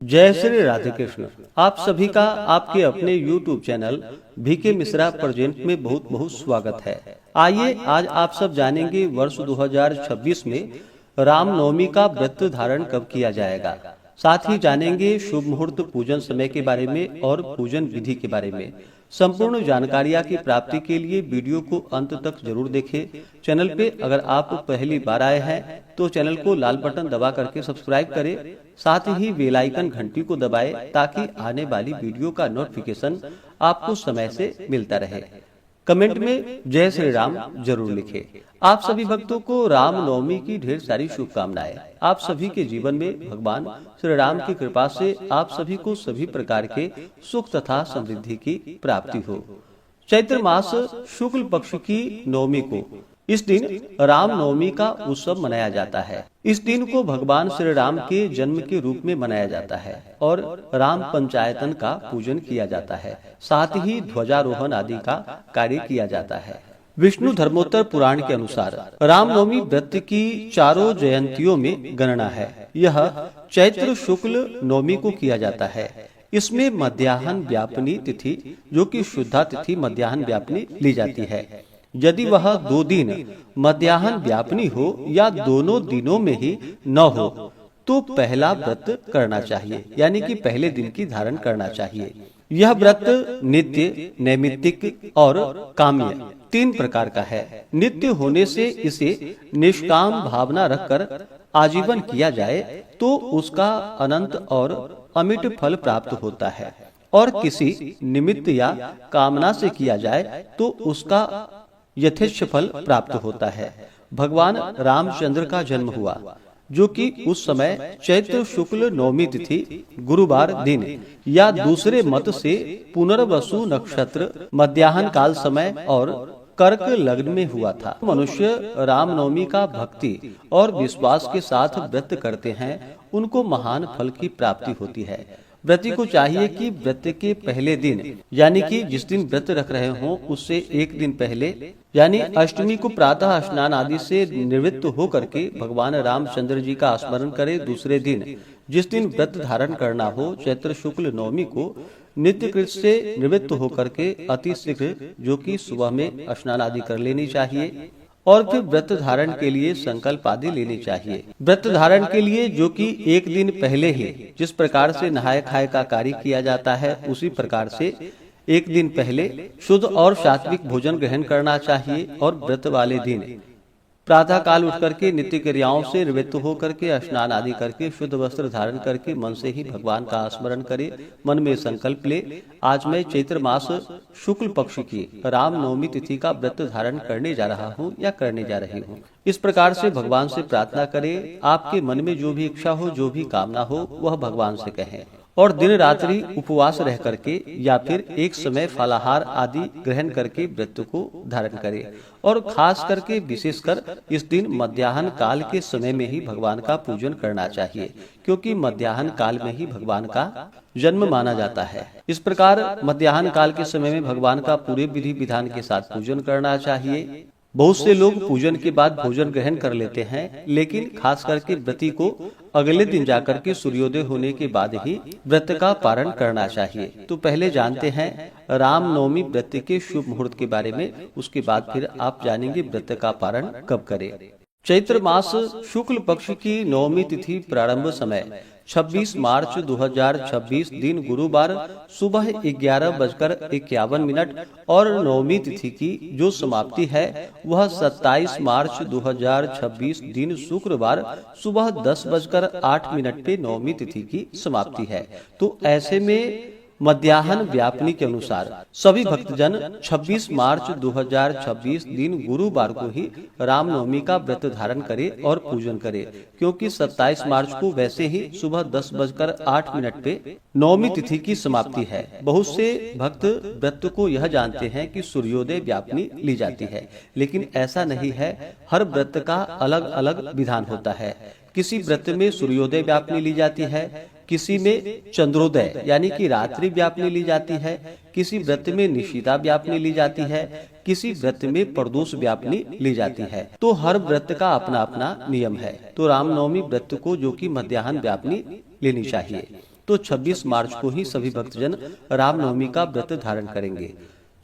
जय श्री राधे कृष्ण। आप सभी का आपके अपने YouTube channel VK Mishra present में बहुत बहुत स्वागत है। आइए आज आप सब जानेंगे वर्ष 2026 में रामनवमी का व्रत धारण कब किया जाएगा। साथ ही जानेंगे शुभ मुहूर्त, पूजन समय के बारे में और पूजन विधि के बारे में। संपूर्ण जानकारियाँ की प्राप्ति के लिए वीडियो को अंत तक जरूर देखें। चैनल पे अगर आप पहली बार आए हैं तो चैनल को लाल बटन दबा करके सब्सक्राइब करें, साथ ही बेल आइकन घंटी को दबाएं ताकि आने वाली वीडियो का नोटिफिकेशन आपको समय से मिलता रहे। कमेंट में जय श्री राम जरूर लिखें। आप सभी भक्तों को रामनवमी की ढेर सारी शुभकामनाएं। आप सभी के जीवन में भगवान श्री राम की कृपा से आप सभी को सभी प्रकार के सुख तथा समृद्धि की प्राप्ति हो। चैत्र मास शुक्ल पक्ष की नवमी को इस दिन रामनवमी का उत्सव मनाया जाता है। इस दिन को भगवान श्री राम के जन्म के रूप में मनाया जाता है और राम पंचायतन का पूजन किया जाता है। साथ ही ध्वजारोहण आदि का कार्य किया जाता है। विष्णु धर्मोत्तर पुराण के अनुसार रामनवमी व्रत की चारों जयंतियों में गणना है। यह चैत्र शुक्ल नवमी को किया जाता है। इसमें मध्याह्न व्यापनी तिथि, जो कि शुद्धा तिथि मध्याह्न व्यापनी ली जाती है। यदि वह 2 दिन मध्याह्न व्यापनी हो या दोनों दिनों में ही न हो तो पहला व्रत करना चाहिए, यानी कि पहले दिन की धारण करना चाहिए। यह व्रत नित्य, नैमित्तिक और काम्य 3 प्रकार का है। नित्य होने से इसे निष्काम भावना रखकर आजीवन किया जाए तो उसका अनंत और अमिट फल प्राप्त होता है, और किसी निमित्त या कामना से किया जाए तो उसका यथेच्छ फल प्राप्त होता है। भगवान रामचंद्र का जन्म हुआ, जो कि उस समय चैत्र शुक्ल नवमी तिथि गुरुवार दिन या दूसरे मत से पुनर्वसु नक्षत्र मध्याह्न काल समय और कर्क लग्न में हुआ था। मनुष्य रामनवमी का भक्ति और विश्वास के साथ व्रत करते हैं, उनको महान फल की प्राप्ति होती है। व्रती को चाहिए कि व्रत के पहले दिन, यानी कि जिस दिन व्रत रख रहे हों उससे 1 दिन पहले, यानी अष्टमी को प्रातः स्नान आदि से निवृत्त होकर के भगवान रामचंद्र जी का स्मरण करे। दूसरे दिन जिस दिन व्रत धारण करना हो, चैत्र शुक्ल नवमी को, नित्य कृत से निवृत्त होकर के अति शीघ्र, जो कि सुबह में स्नान आदि कर लेनी चाहिए और फिर व्रत धारण के लिए संकल्प आदि लेनी चाहिए। व्रत धारण के लिए जो कि 1 दिन पहले ही जिस प्रकार से नहाय खाए का कार्य किया जाता है, उसी प्रकार से 1 दिन पहले शुद्ध और सात्विक भोजन ग्रहण करना चाहिए। और व्रत वाले दिन प्रातः काल उठ करके नित्य क्रियाओं से निवृत्त होकर के स्नान आदि करके शुद्ध वस्त्र धारण करके मन से ही भगवान का स्मरण करे। मन में संकल्प ले, आज मैं चैत्र मास शुक्ल पक्ष की रामनवमी तिथि का व्रत धारण करने जा रहा हूँ या करने जा रही हूँ। इस प्रकार से भगवान से प्रार्थना करें। आपके मन में जो भी इच्छा हो, जो भी कामना हो, वह भगवान से कहें। और दिन रात्रि उपवास रह करके या फिर एक समय फलाहार आदि ग्रहण करके व्रत को धारण करें। और खास करके विशेषकर इस दिन मध्याह्न काल के समय में ही भगवान का पूजन करना चाहिए, क्योंकि मध्याह्न काल में ही भगवान का जन्म माना जाता है। इस प्रकार मध्याह्न काल के समय में भगवान का पूरे विधि विधान के साथ पूजन करना चाहिए। बहुत से लोग पूजन के बाद भोजन ग्रहण कर लेते हैं, लेकिन खास करके व्रती को अगले दिन जाकर के सूर्योदय होने के बाद ही व्रत का पारण करना चाहिए। तो पहले जानते हैं रामनवमी व्रत के शुभ मुहूर्त के बारे में, उसके बाद फिर आप जानेंगे व्रत का पारण कब करें। चैत्र मास शुक्ल पक्ष की नवमी तिथि प्रारंभ समय 26 मार्च 2026 दिन गुरुवार सुबह 11:51 और नवमी तिथि की जो समाप्ति है वह 27 मार्च 2026 दिन शुक्रवार सुबह 10:08 पे नवमी तिथि की समाप्ति है। तो ऐसे में मध्याह्न व्यापनी के अनुसार सभी भक्तजन 26 मार्च 2026 दिन गुरुवार को ही रामनवमी का व्रत धारण करे और पूजन करे, क्योंकि 27 मार्च को वैसे ही सुबह 10:08 पे नवमी तिथि की समाप्ति है। बहुत से भक्त व्रत को यह जानते हैं कि सूर्योदय व्यापनी ली जाती है, लेकिन ऐसा नहीं है। हर व्रत का अलग अलग विधान होता है। किसी व्रत में सूर्योदय व्यापनी ली जाती है, किसी में चंद्रोदय यानी कि रात्रि व्यापनी ली जाती है, किसी व्रत में निशिता व्यापनी ली जाती है, किसी व्रत में प्रदोष व्यापनी ली जाती है। तो हर व्रत का अपना अपना नियम है। तो रामनवमी व्रत को जो कि मध्याह्न व्यापनी लेनी चाहिए। तो 26 मार्च को ही सभी भक्तजन रामनवमी का व्रत धारण करेंगे।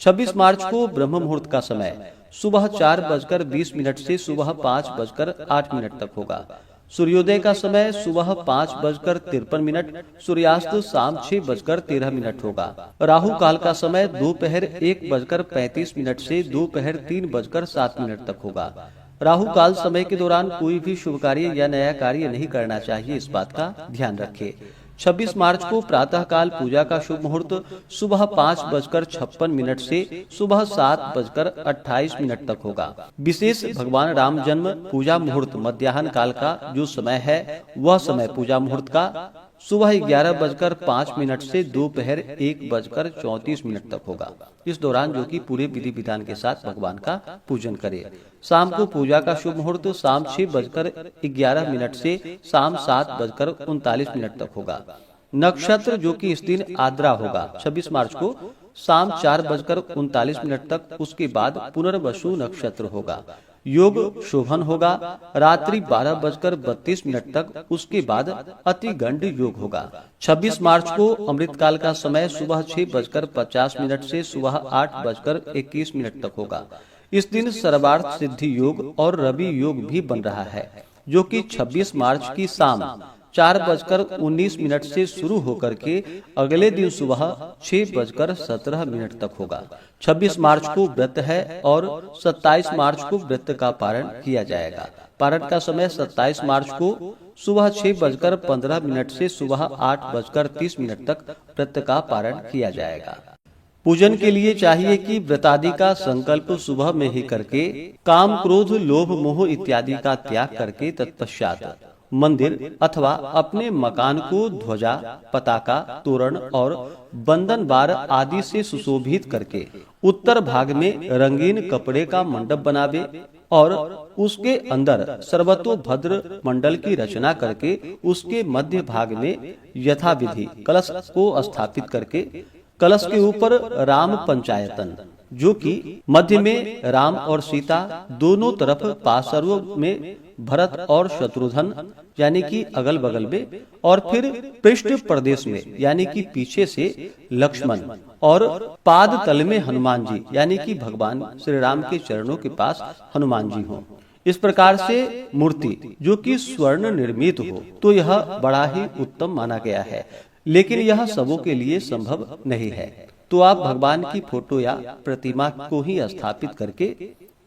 26 मार्च को ब्रह्म मुहूर्त का समय सुबह 4:20 से सुबह 5:08 तक होगा। सूर्योदय का समय सुबह 5:53, सूर्यास्त शाम 6:13 होगा। राहु काल का समय दोपहर 1:35 से दोपहर 3:07 तक होगा। राहु काल समय के दौरान कोई भी शुभ कार्य या नया कार्य नहीं करना चाहिए, इस बात का ध्यान रखें। 26 मार्च को प्रातः काल पूजा का शुभ मुहूर्त सुबह 5:56 से सुबह 7:28 तक होगा। विशेष भगवान राम जन्म पूजा मुहूर्त मध्याह्न काल का जो समय है वह समय पूजा मुहूर्त का सुबह 11:05 से दोपहर 1:34 तक होगा। इस दौरान जो कि पूरे विधि विधान के साथ भगवान का पूजन करें। शाम को पूजा का शुभ मुहूर्त शाम 6:11 से शाम 7:39 तक होगा। नक्षत्र जो कि इस दिन आद्रा होगा 26 मार्च को शाम 4:39 तक, उसके बाद पुनर्वसु नक्षत्र होगा। योग शोभन होगा रात्रि 12:32 तक, उसके बाद अतिगंड योग होगा। 26 मार्च को अमृत काल का समय सुबह 6:50 से सुबह 8:21 तक होगा। इस दिन सर्वार्थ सिद्धि योग और रवि योग भी बन रहा है, जो कि 26 मार्च की शाम 4:19 से शुरू होकर के अगले दिन सुबह 6:17 तक होगा। 26 मार्च को व्रत है और 27 मार्च को व्रत का पारण किया जाएगा। पारण का समय 27 मार्च को सुबह 6:15 से सुबह 8:30 तक व्रत का पारण किया जाएगा। पूजन के लिए चाहिए कि व्रतादि का संकल्प सुबह में ही करके काम क्रोध लोभ मोह इत्यादि का त्याग करके तत्पश्चात मंदिर अथवा अपने मकान को ध्वजा पताका तोरण और बंधन बार आदि से सुशोभित करके उत्तर भाग में रंगीन कपड़े का मंडप बनावे और उसके अंदर सर्वतोभद्र मंडल की रचना करके उसके मध्य भाग में यथाविधि कलश को स्थापित करके कलश के ऊपर राम पंचायतन, जो कि मध्य में राम और सीता, दोनों तरफ पार्श्व में भरत और शत्रुघ्न यानी कि अगल बगल में, और फिर पृष्ठ प्रदेश में यानी कि पीछे से लक्ष्मण और पाद तल में हनुमान जी यानी कि भगवान श्री राम के चरणों के पास हनुमान जी हों। इस प्रकार से मूर्ति जो कि स्वर्ण निर्मित हो तो यह बड़ा ही उत्तम माना गया है, लेकिन यह सबों के लिए संभव नहीं है। तो आप भगवान की फोटो या प्रतिमा को ही स्थापित करके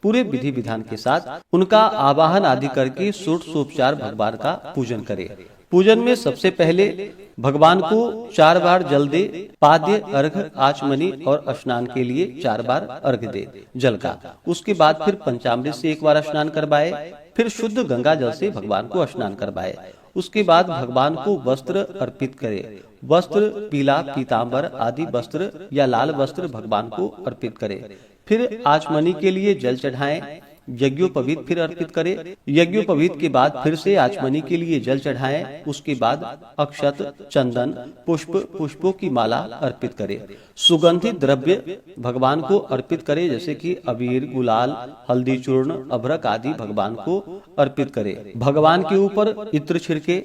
पूरे विधि विधान के साथ उनका आवाहन आदि करके षोडशोपचार भगवान का पूजन करें। पूजन में सबसे पहले भगवान को 4 बार जल दे, पाद्य अर्घ आचमनी और स्नान के लिए 4 बार अर्घ दे जल का। उसके बाद फिर पंचामृत से 1 बार स्नान करवाए, फिर शुद्ध गंगा जल से भगवान को स्नान करवाए। उसके बाद भगवान को वस्त्र अर्पित करे। वस्त्र पीला पीताम्बर आदि वस्त्र या लाल वस्त्र भगवान को अर्पित करे। फिर आचमनी के लिए जल चढ़ाएं, यज्ञोपवीत फिर अर्पित करे। यज्ञोपवीत के बाद फिर से आचमनी के लिए जल चढ़ाएं। उसके बाद अक्षत चंदन पुष्पों की माला अर्पित करे। सुगंधित द्रव्य भगवान को अर्पित करे, जैसे कि अबीर गुलाल हल्दी चूर्ण अभ्रक आदि भगवान को अर्पित करे। भगवान के ऊपर इत्र छिड़के।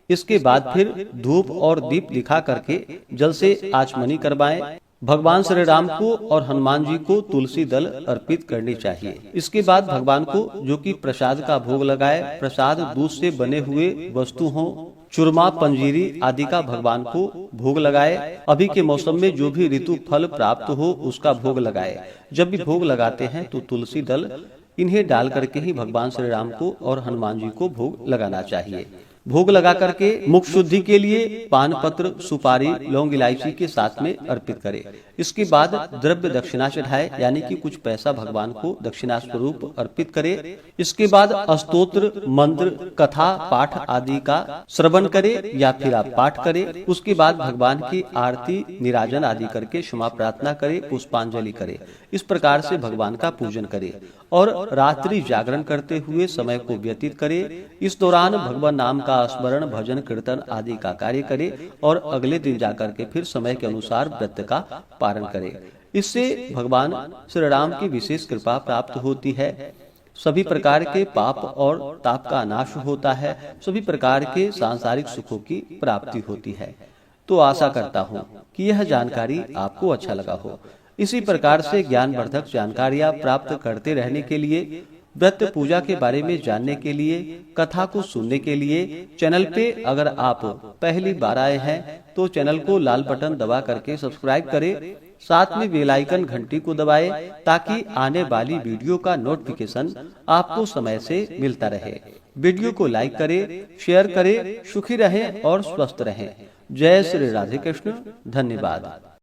इसके बाद फिर धूप और दीप दिखा करके जल से आचमनी करवाएं। भगवान श्री राम को और हनुमान जी को तुलसी दल अर्पित करनी चाहिए। इसके बाद भगवान को जो कि प्रसाद का भोग लगाए। प्रसाद दूध से बने हुए वस्तु हो, चूरमा पंजीरी आदि का भगवान को भोग लगाए। अभी के मौसम में जो भी ऋतु फल प्राप्त हो उसका भोग लगाए। जब भी भोग लगाते हैं तो तुलसी दल इन्हें डाल करके ही भगवान श्री राम को और हनुमान जी को भोग लगाना चाहिए। भोग लगा करके मुख शुद्धि के लिए पान पत्र सुपारी लौंग इलायची के साथ में अर्पित करे। इसके बाद द्रव्य दक्षिणा चढ़ाए, यानी कि कुछ पैसा भगवान को दक्षिणा स्वरूप अर्पित करे। इसके बाद स्तोत्र मंत्र कथा पाठ आदि का श्रवण करे या फिर आप पाठ करे। उसके बाद भगवान की आरती निराजन आदि करके क्षमा प्रार्थना करे, पुष्पांजलि करे। इस प्रकार से भगवान का पूजन करे और रात्रि जागरण करते हुए समय को व्यतीत करे। इस दौरान भगवान नाम का स्मरण भजन कीर्तन आदि का कार्य करे और अगले दिन जाकर के फिर समय के अनुसार व्रत का पारण करे। इससे भगवान श्री राम की विशेष कृपा प्राप्त होती है। सभी प्रकार के पाप और ताप का नाश होता है। सभी प्रकार के सांसारिक सुखों की प्राप्ति होती है। तो आशा करता हूँ कि यह जानकारी आपको अच्छा लगा हो। इसी प्रकार से ज्ञानवर्धक जानकारियाँ प्राप्त करते रहने के लिए, व्रत पूजा के बारे में जानने के लिए, कथा को सुनने के लिए चैनल पे अगर आप पहली बार आए हैं तो चैनल को लाल बटन दबा करके सब्सक्राइब करें, साथ में बेल आइकन घंटी को दबाएं ताकि आने वाली वीडियो का नोटिफिकेशन आपको समय से मिलता रहे। वीडियो को लाइक करें, शेयर करें। सुखी रहें और स्वस्थ रहें। जय श्री राधे कृष्ण। धन्यवाद।